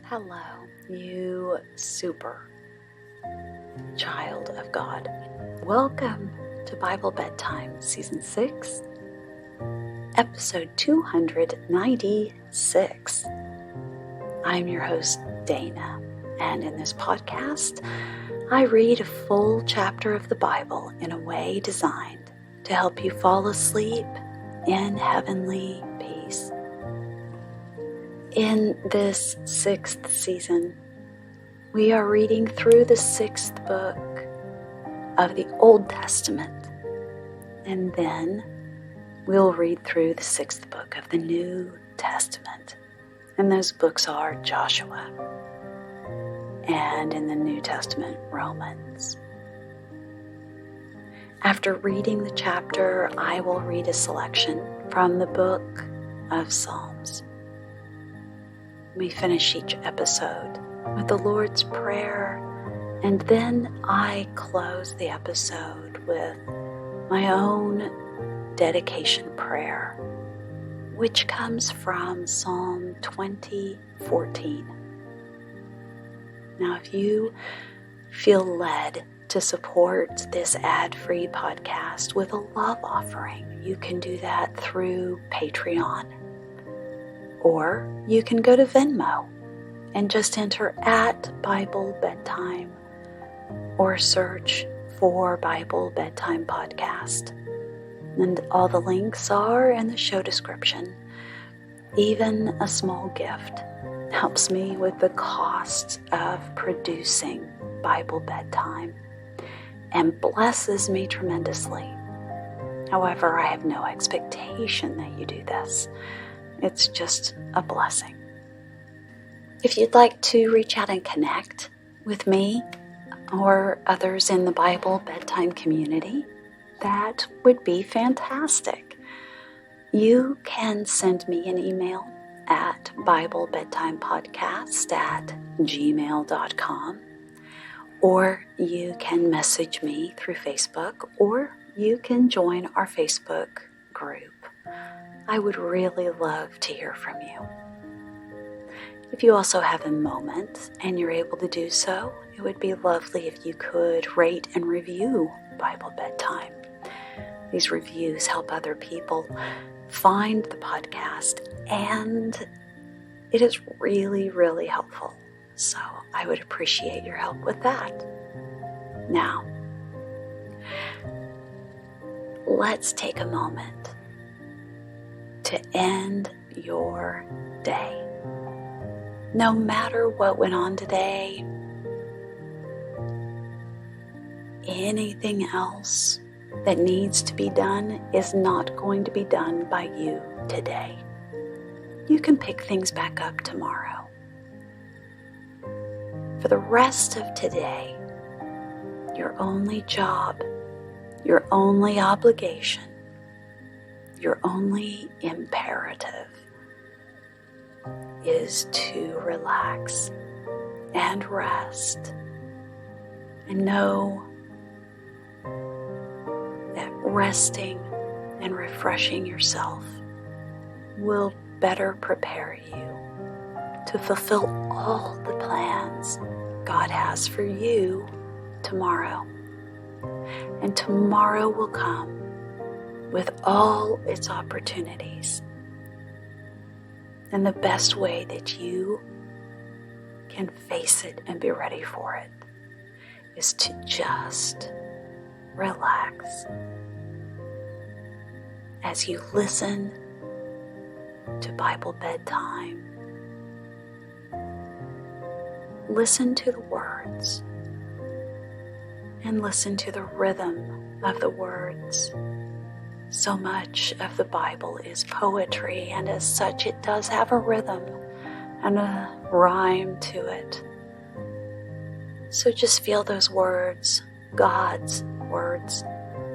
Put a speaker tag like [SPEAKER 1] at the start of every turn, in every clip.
[SPEAKER 1] Hello, you super child of God. Welcome to Bible Bedtime, Season 6, Episode 296. I'm your host, Dana, and in this podcast, I read a full chapter of the Bible in a way designed to help you fall asleep in heavenly peace. In this 6th season, we are reading through the 6th book of the Old Testament, and then we'll read through the 6th book of the New Testament. And those books are Joshua, and in the New Testament, Romans. After reading the chapter, I will read a selection from the book of Psalms. We finish each episode with the Lord's Prayer, and then I close the episode with my own dedication prayer, which comes from Psalm 20:14. Now, if you feel led to support this ad-free podcast with a love offering, you can do that through Patreon. Or you can go to Venmo and just enter at Bible Bedtime or search for Bible Bedtime Podcast. And all the links are in the show description. Even a small gift helps me with the cost of producing Bible Bedtime and blesses me tremendously. However, I have no expectation that you do this. It's just a blessing. If you'd like to reach out and connect with me or others in the Bible Bedtime community, that would be fantastic. You can send me an email at biblebedtimepodcast@gmail.com, or you can message me through Facebook, or you can join our Facebook group. I would really love to hear from you. If you also have a moment and you're able to do so, it would be lovely if you could rate and review Bible Bedtime. These reviews help other people find the podcast, and it is really, really helpful. So I would appreciate your help with that. Now, let's take a moment to end your day. No matter what went on today, anything else that needs to be done is not going to be done by you today. You can pick things back up tomorrow. For the rest of today, your only job, your only obligation, your only imperative is to relax and rest and know that resting and refreshing yourself will better prepare you to fulfill all the plans God has for you tomorrow. And tomorrow will come with all its opportunities. And the best way that you can face it and be ready for it is to just relax as you listen to Bible Bedtime. Listen to the words and listen to the rhythm of the words. So much of the Bible is poetry, and as such it does have a rhythm and a rhyme to it. So just feel those words, God's words,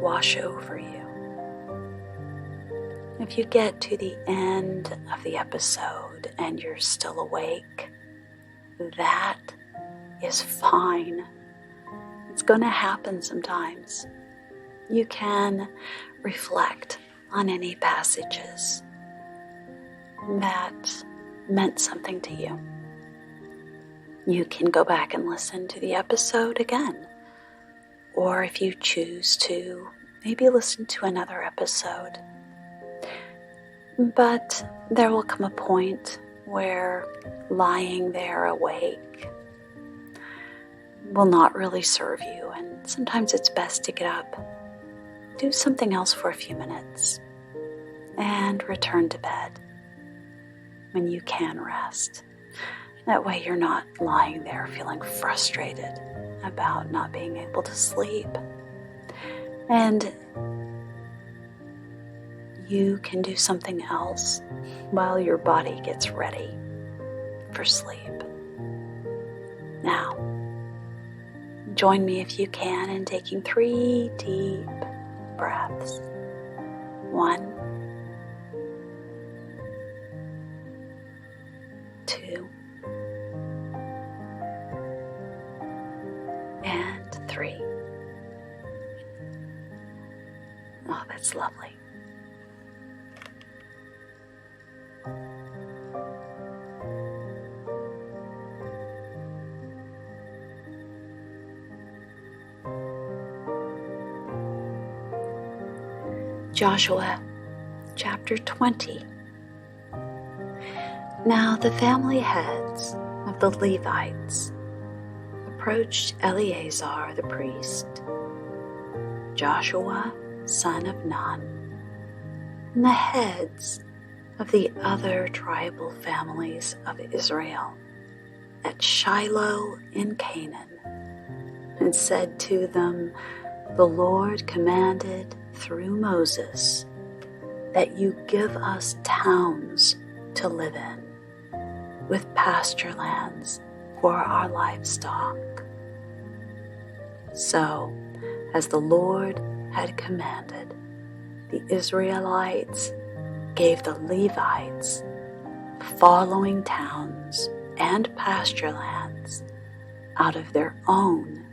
[SPEAKER 1] wash over you. If you get to the end of the episode and you're still awake, that is fine. It's going to happen sometimes. You can reflect on any passages that meant something to you. You can go back and listen to the episode again, or if you choose to, maybe listen to another episode. But there will come a point where lying there awake will not really serve you, and sometimes it's best to get up, do something else for a few minutes, and return to bed when you can rest. That way you're not lying there feeling frustrated about not being able to sleep. And you can do something else while your body gets ready for sleep. Now, join me if you can in taking 3 deep breaths. 1, 2, and 3. Oh, that's lovely. Joshua chapter 20. Now the family heads of the Levites approached Eleazar the priest, Joshua son of Nun, and the heads of the other tribal families of Israel at Shiloh in Canaan, and said to them, "The Lord commanded through Moses that you give us towns to live in, with pasture lands for our livestock." So, as the Lord had commanded, the Israelites gave the Levites the following towns and pasture lands out of their own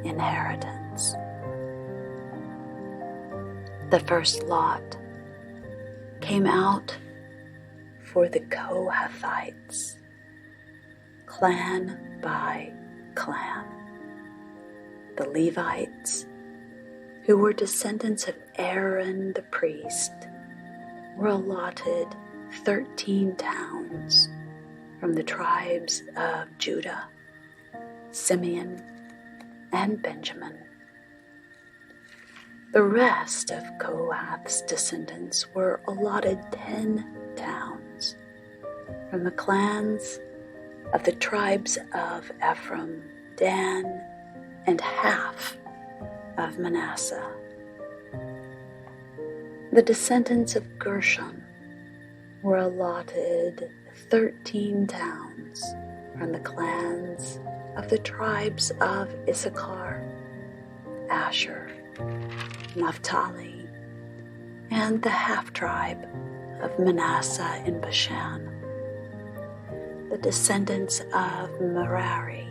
[SPEAKER 1] inheritance. The first lot came out for the Kohathites, clan by clan. The Levites, who were descendants of Aaron the priest, were allotted 13 towns from the tribes of Judah, Simeon, and Benjamin. The rest of Kohath's descendants were allotted 10 towns from the clans of the tribes of Ephraim, Dan, and half of Manasseh. The descendants of Gershon were allotted 13 towns from the clans of the tribes of Issachar, Asher, Naphtali, and the half-tribe of Manasseh in Bashan. The descendants of Merari,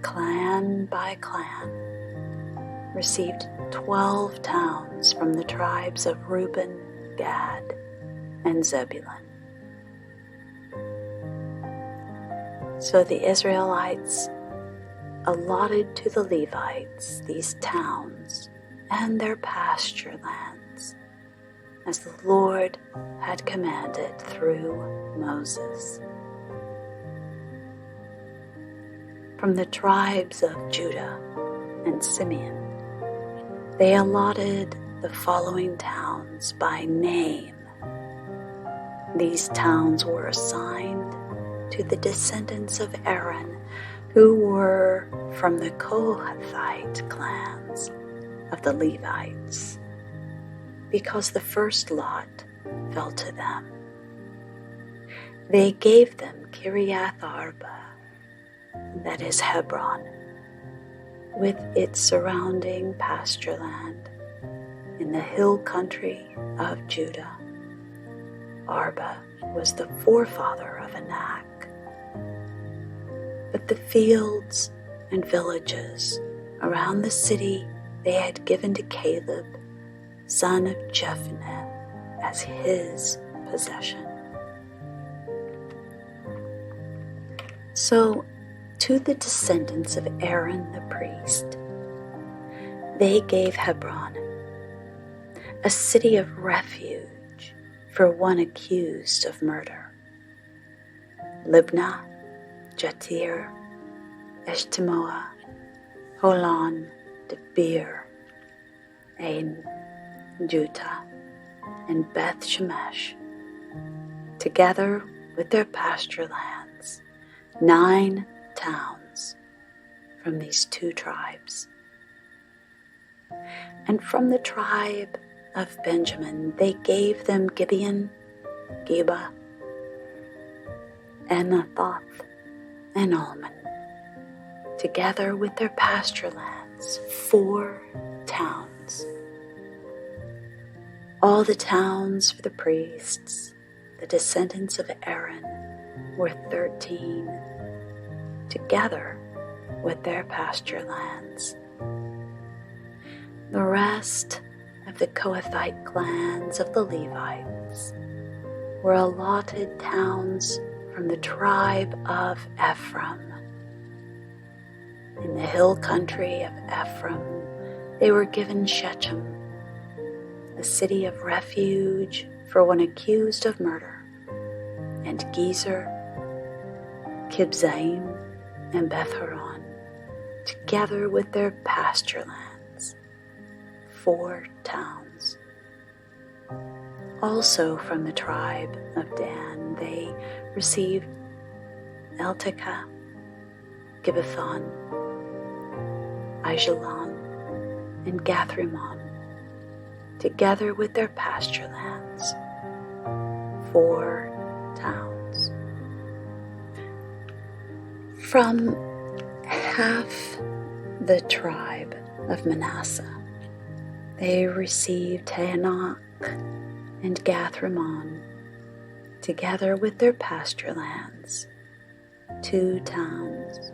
[SPEAKER 1] clan by clan, received 12 towns from the tribes of Reuben, Gad, and Zebulun. So the Israelites allotted to the Levites these towns and their pasture lands, as the Lord had commanded through Moses. From the tribes of Judah and Simeon, they allotted the following towns by name. These towns were assigned to the descendants of Aaron, who were from the Kohathite clans of the Levites, because the first lot fell to them. They gave them Kiriath Arba, that is Hebron, with its surrounding pasture land in the hill country of Judah. Arba was the forefather of Anak. But the fields and villages around the city they had given to Caleb, son of Jephunneh, as his possession. So to the descendants of Aaron the priest, they gave Hebron, a city of refuge for one accused of murder, Libnah, Jatir, Eshtemoa, Holon, Debir, Ain, Judah, and Beth Shemesh, together with their pasture lands, 9 towns from these 2 tribes. And from the tribe of Benjamin they gave them Gibeon, Geba, Anathoth, and Almon, together with their pasture lands, 4 towns. All the towns for the priests, the descendants of Aaron, were 13, together with their pasture lands. The rest of the Kohathite clans of the Levites were allotted towns from the tribe of Ephraim. In the hill country of Ephraim, they were given Shechem, a city of refuge for one accused of murder, and Gezer, Kibzaim, and Beth-horon, together with their pasture lands, 4 towns. Also from the tribe of Dan they received Eltekeh, Gibbethon, Aijalon, and Gathrimmon, together with their pasture lands, 4 towns. From half the tribe of Manasseh they received Taanach and Gathrimmon, together with their pasture lands, 2 towns.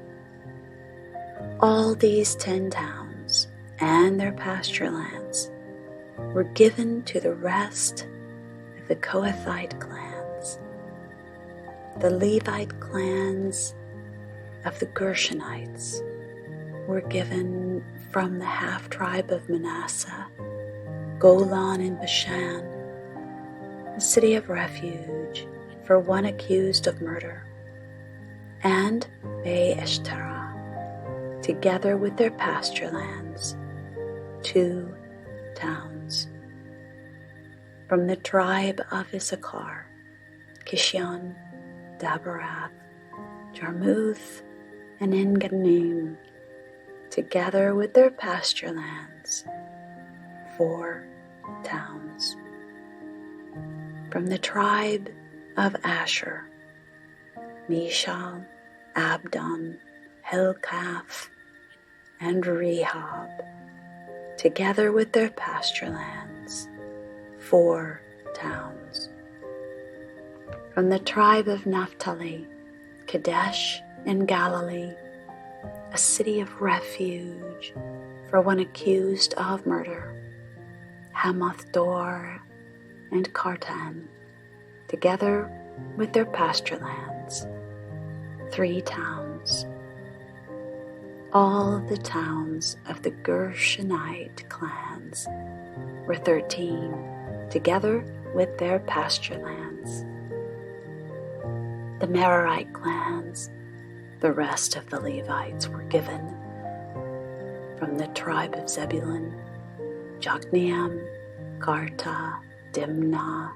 [SPEAKER 1] All these 10 towns and their pasture lands were given to the rest of the Kohathite clans. The Levite clans of the Gershonites were given from the half-tribe of Manasseh, Golan and Bashan, a city of refuge for one accused of murder, and Be-eshtera, together with their pasture lands, 2 towns. From the tribe of Issachar, Kishion, Dabarath, Jarmuth, and En-gannim, together with their pasture lands, 4 towns. From the tribe of Asher, Mishal, Abdon, Helkath, and Rehob, together with their pasture lands, 4 towns. From the tribe of Naphtali, Kadesh in Galilee, a city of refuge for one accused of murder, Hamath-dor and Kartan, together with their pasture lands, 3 towns. All the towns of the Gershonite clans were 13, together with their pasture lands. The Merarite clans, the rest of the Levites, were given from the tribe of Zebulun, Jokneam, Karta, Dimnah,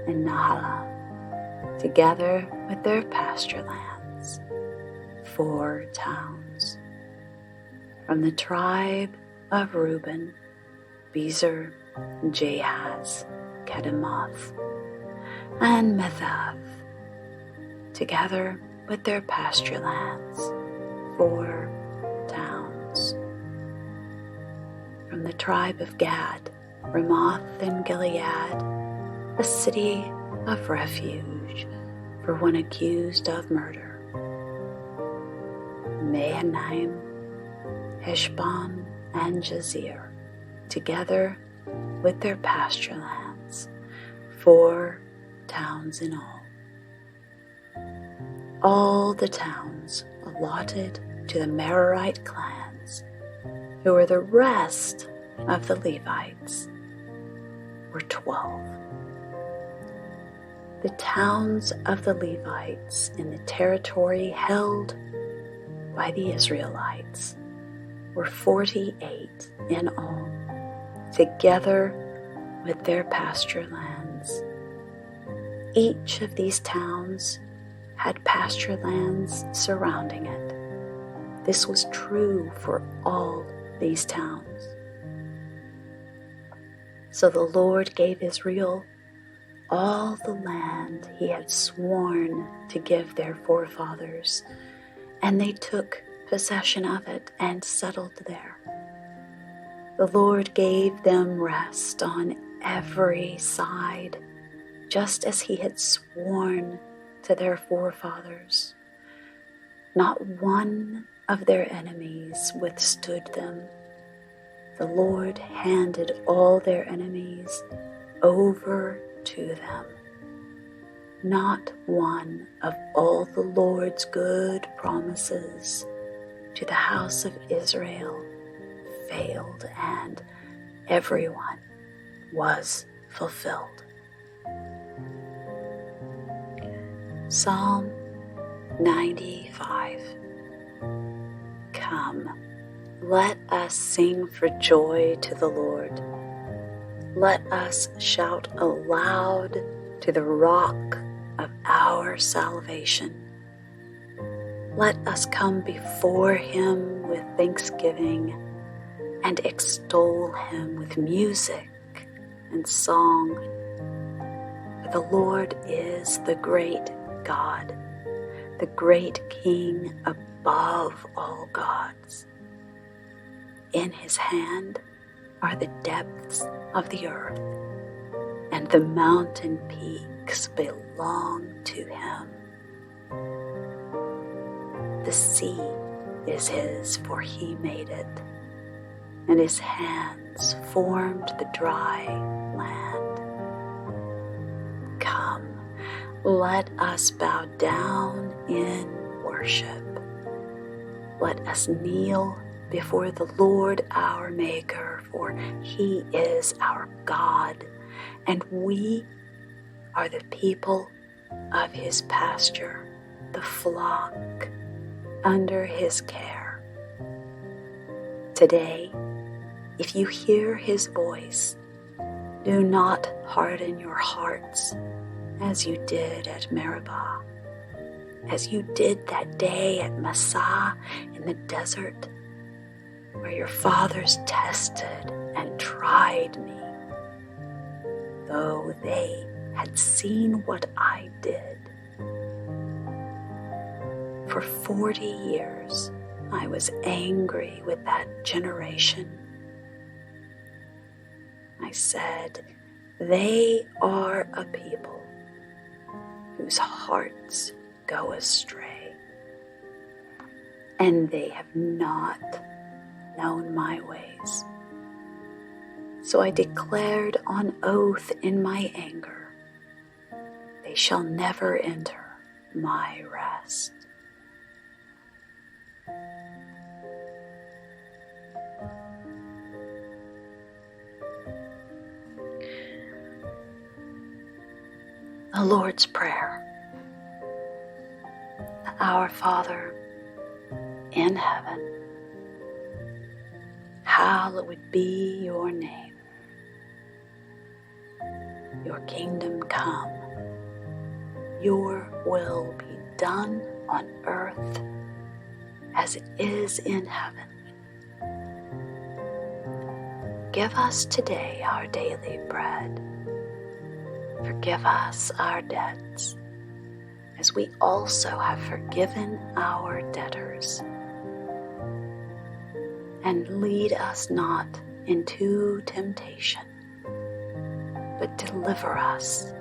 [SPEAKER 1] and Nahala, together with their pasture lands, 4 towns. From the tribe of Reuben, Bezer, Jahaz, Kedemoth, and Methath, together with their pasture lands, 4 towns. From the tribe of Gad, Ramoth in Gilead, a city of refuge for one accused of murder, Mahanaim, Heshbon, and Jazer, together with their pasture lands, 4 towns in all. All the towns allotted to the Merarite clans, who were the rest of the Levites, were 12. The towns of the Levites in the territory held by the Israelites were 48 in all, together with their pasture lands. Each of these towns had pasture lands surrounding it. This was true for all these towns. So the Lord gave Israel all the land he had sworn to give their forefathers, and they took possession of it and settled there. The Lord gave them rest on every side, just as he had sworn to their forefathers. Not one of their enemies withstood them. The Lord handed all their enemies over to them. Not one of all the Lord's good promises to the house of Israel failed, and everyone was fulfilled. Psalm 95. Come, let us sing for joy to the Lord. Let us shout aloud to the rock of our salvation. Let us come before him with thanksgiving and extol him with music and song. For the Lord is the great God, the great King above all gods. In his hand are the depths of the earth, and the mountain peaks belong to him. The sea is his, for he made it, and his hands formed the dry land. Come, let us bow down in worship. Let us kneel before the Lord our Maker, for he is our God, and we are the people of his pasture, the flock under his care. Today, if you hear his voice, do not harden your hearts as you did at Meribah, as you did that day at Massah in the desert, where your fathers tested and tried me, though they had seen what I did. For 40 years I was angry with that generation. I said, they are a people whose hearts go astray, and they have not known my ways. So I declared on oath in my anger, they shall never enter my rest. The Lord's Prayer. Our Father in heaven, hallowed be your name. Your kingdom come. Your will be done on earth as it is in heaven. Give us today our daily bread. Forgive us our debts, as we also have forgiven our debtors. And lead us not into temptation, but deliver us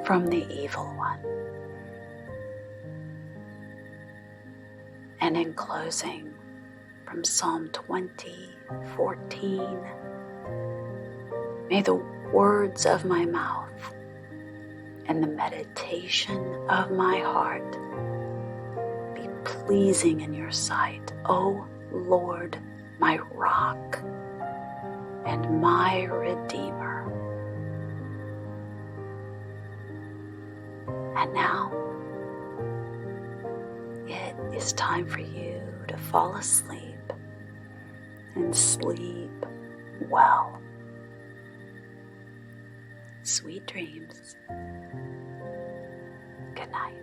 [SPEAKER 1] from the evil one. And in closing, from Psalm 20:14, may the words of my mouth and the meditation of my heart be pleasing in your sight, O Lord, my rock and my Redeemer. And now, it is time for you to fall asleep and sleep well. Sweet dreams. Good night.